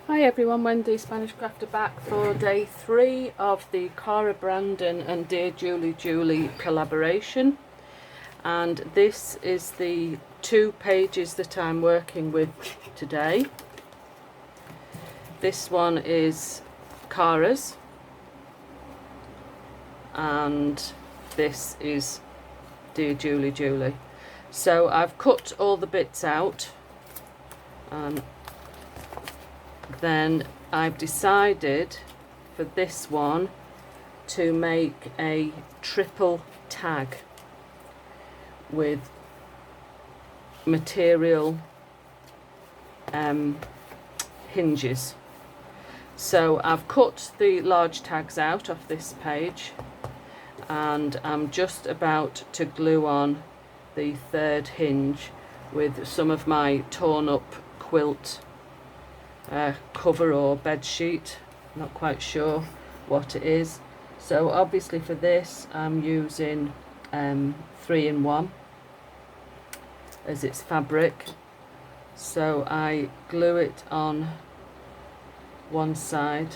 Hi everyone, Wendy Spanish Crafter back for day 3 of the Cara Brandon and Dear Julie collaboration, and this is the 2 pages that I'm working with today. This one is Cara's and this is Dear Julie. So I've cut all the bits out, and then I've decided for this one to make a triple tag with material hinges. So I've cut the large tags out of this page and I'm just about to glue on the 3rd hinge with some of my torn up quilt cover or bed sheet, not quite sure what it is. So obviously for this I'm using 3-in-1 as its fabric, so I glue it on one side.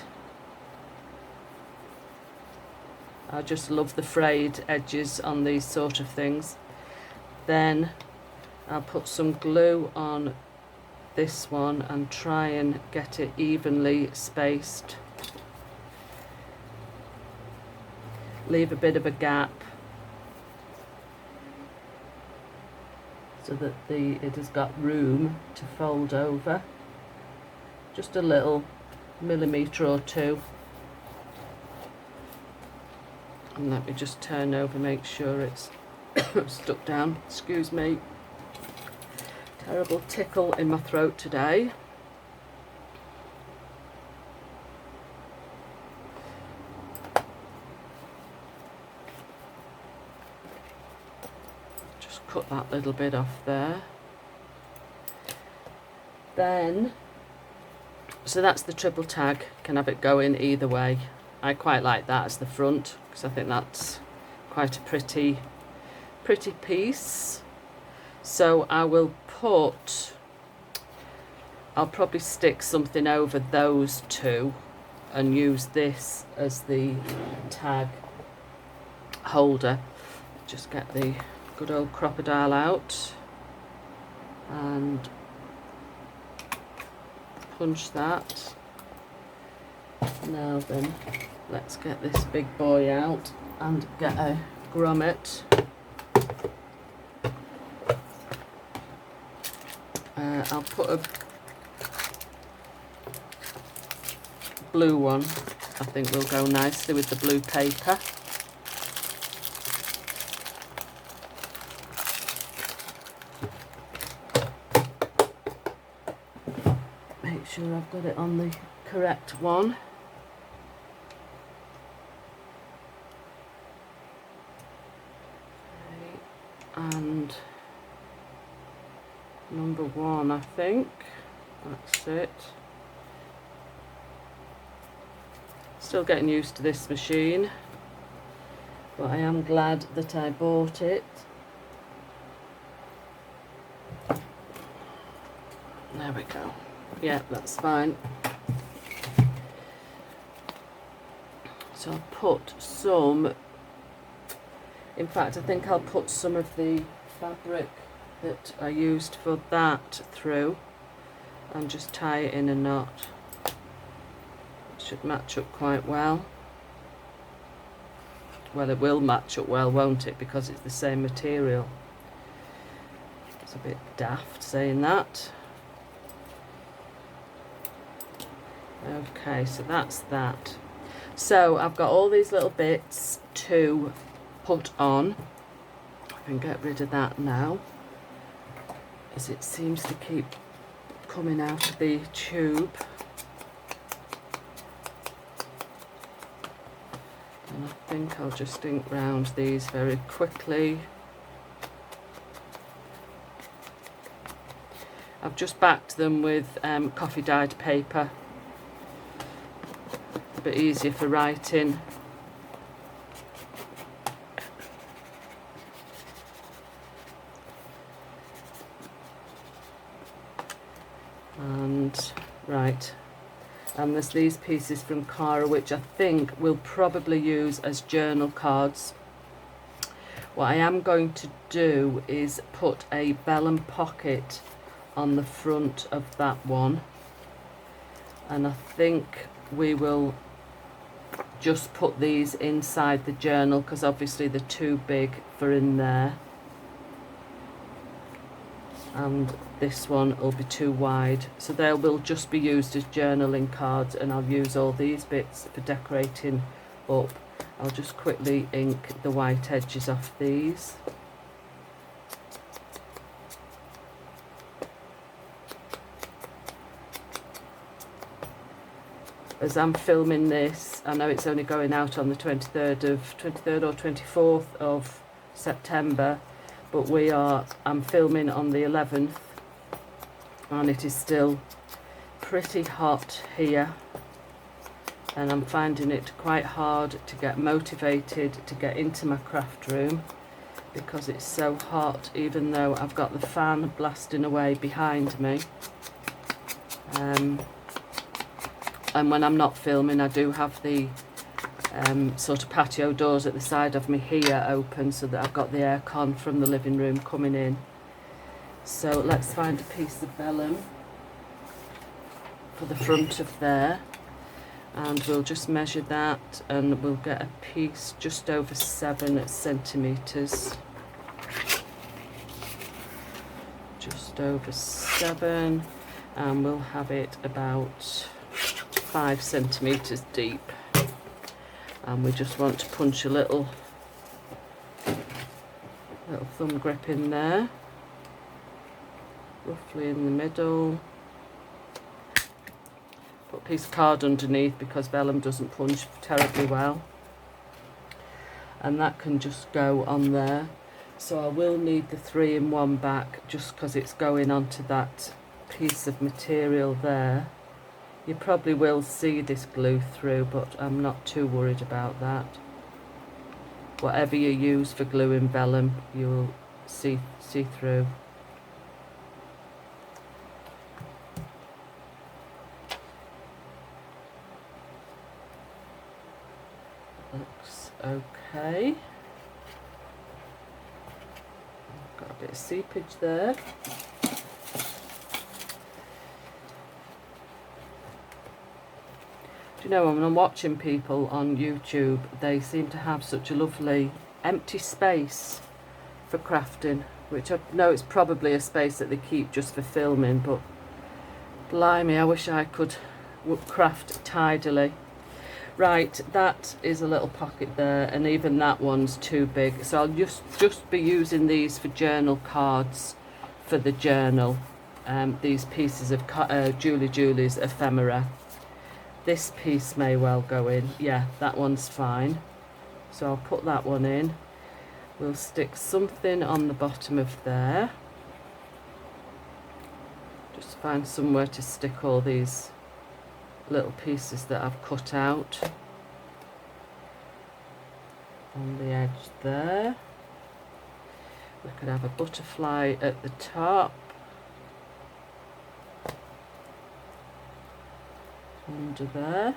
I just love the frayed edges on these sort of things. Then I'll put some glue on this one and try and get it evenly spaced. Leave a bit of a gap so that it has got room to fold over, just a little millimetre or 2. And let me just turn over, make sure it's stuck down. Excuse me, terrible tickle in my throat today. Just cut that little bit off there. Then, so that's the triple tag, can have it going either way. I quite like that as the front because I think that's quite a pretty piece. So I will I'll probably stick something over those 2 and use this as the tag holder. Just get the good old crocodile out and punch that. Now then, let's get this big boy out and get a grommet. I'll put a blue one, I think will go nicely with the blue paper. Make sure I've got it on the correct one. Okay. And number 1, I think. That's it. Still getting used to this machine, but I am glad that I bought it. There we go. Yeah, that's fine. So I'll put some, in fact I think I'll put some of the fabric that I used for that through and just tie it in a knot. Should match up quite well. Well, it will match up well, won't it, because it's the same material. It's a bit daft saying that. Okay, so that's that. So I've got all these little bits to put on. I can get rid of that now, as it seems to keep coming out of the tube. And I think I'll just ink round these very quickly. I've just backed them with coffee dyed paper, a bit easier for writing. And right, And there's these pieces from Cara, which I think we'll probably use as journal cards. What I am going to do is put a vellum pocket on the front of that one, and I think we will just put these inside the journal because obviously they're too big for in there, and this one will be too wide, so they will just be used as journaling cards, and I'll use all these bits for decorating up. I'll just quickly ink the white edges off these. As I'm filming this, I know it's only going out on the 23rd or 24th of September, but I'm filming on the 11th, and it is still pretty hot here, and I'm finding it quite hard to get motivated to get into my craft room because it's so hot, even though I've got the fan blasting away behind me. And when I'm not filming, I do have the sort of patio doors at the side of me here open, so that I've got the aircon from the living room coming in. So let's find a piece of vellum for the front of there, and we'll just measure that, and we'll get a piece just over 7 centimetres. Just over 7, and we'll have it about 5 centimetres deep, and we just want to punch a little thumb grip in there, roughly in the middle. Put a piece of card underneath because vellum doesn't punch terribly well, and that can just go on there. So I will need the 3-in-1 back just because it's going onto that piece of material there. You probably will see this glue through, but I'm not too worried about that. Whatever you use for gluing vellum, you'll see through. Looks okay. Got a bit of seepage there. Do you know, when I'm watching people on YouTube, they seem to have such a lovely empty space for crafting, which I know it's probably a space that they keep just for filming, but blimey, I wish I could craft tidily. Right, that is a little pocket there, and even that one's too big, so I'll just be using these for journal cards for the journal. These pieces of Julie's ephemera. This piece may well go in. Yeah, that one's fine, so I'll put that one in. We'll stick something on the bottom of there. Just find somewhere to stick all these little pieces that I've cut out on the edge there. We could have a butterfly at the top, under there.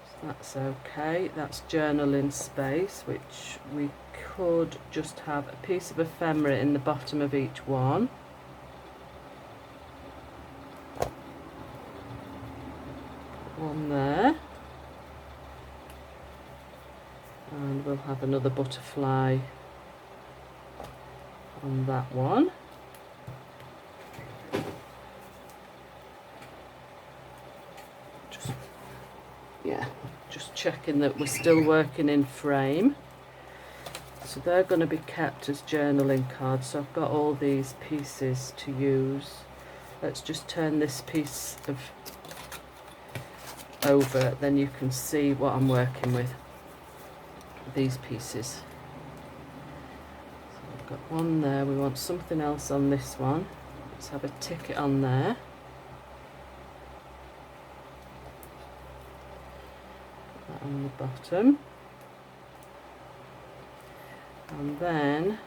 So that's okay. That's journaling space, which we could just have a piece of ephemera in the bottom of each one. One there, and we'll have another butterfly on that one. Just checking that we're still working in frame. So they're going to be kept as journaling cards, so I've got all these pieces to use. Let's just turn this piece of over, then you can see what I'm working with. These pieces. So I've got one there. We want something else on this one. Let's have a ticket on there. Put that on the bottom. And then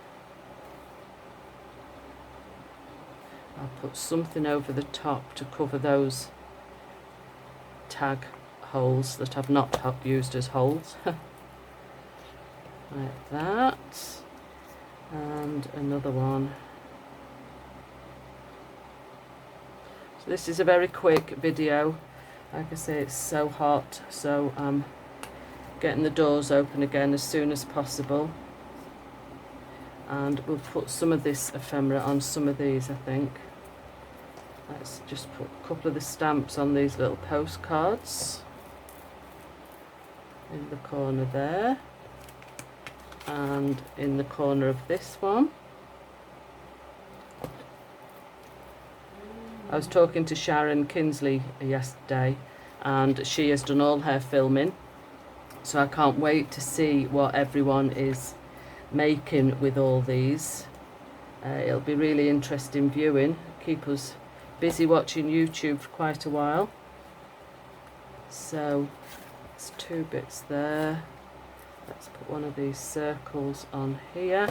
I'll put something over the top to cover those tag holes that I've not used as holes. Like that. And another one. So this is a very quick video. Like I say, it's so hot, so I'm getting the doors open again as soon as possible. And we'll put some of this ephemera on some of these, I think. Let's just put a couple of the stamps on these little postcards in the corner there, and in the corner of this one. I was talking to Sharon Kinsley yesterday, and she has done all her filming, so I can't wait to see what everyone is making with all these. It'll be really interesting viewing, keep us busy watching YouTube for quite a while. So it's 2 bits there. Let's put one of these circles on here.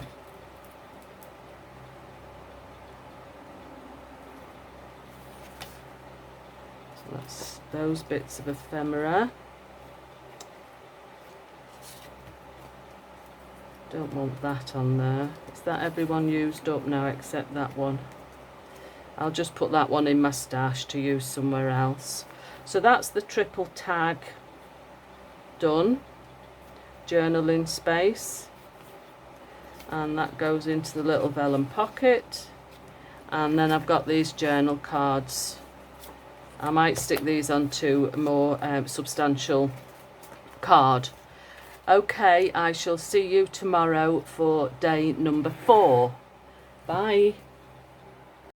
So that's those bits of ephemera. Don't want that on there. Is that everyone used up now except that one? I'll just put that one in my stash to use somewhere else. So that's the triple tag done. Journaling space. And that goes into the little vellum pocket. And then I've got these journal cards. I might stick these onto a more substantial card. Okay, I shall see you tomorrow for day number 4. Bye.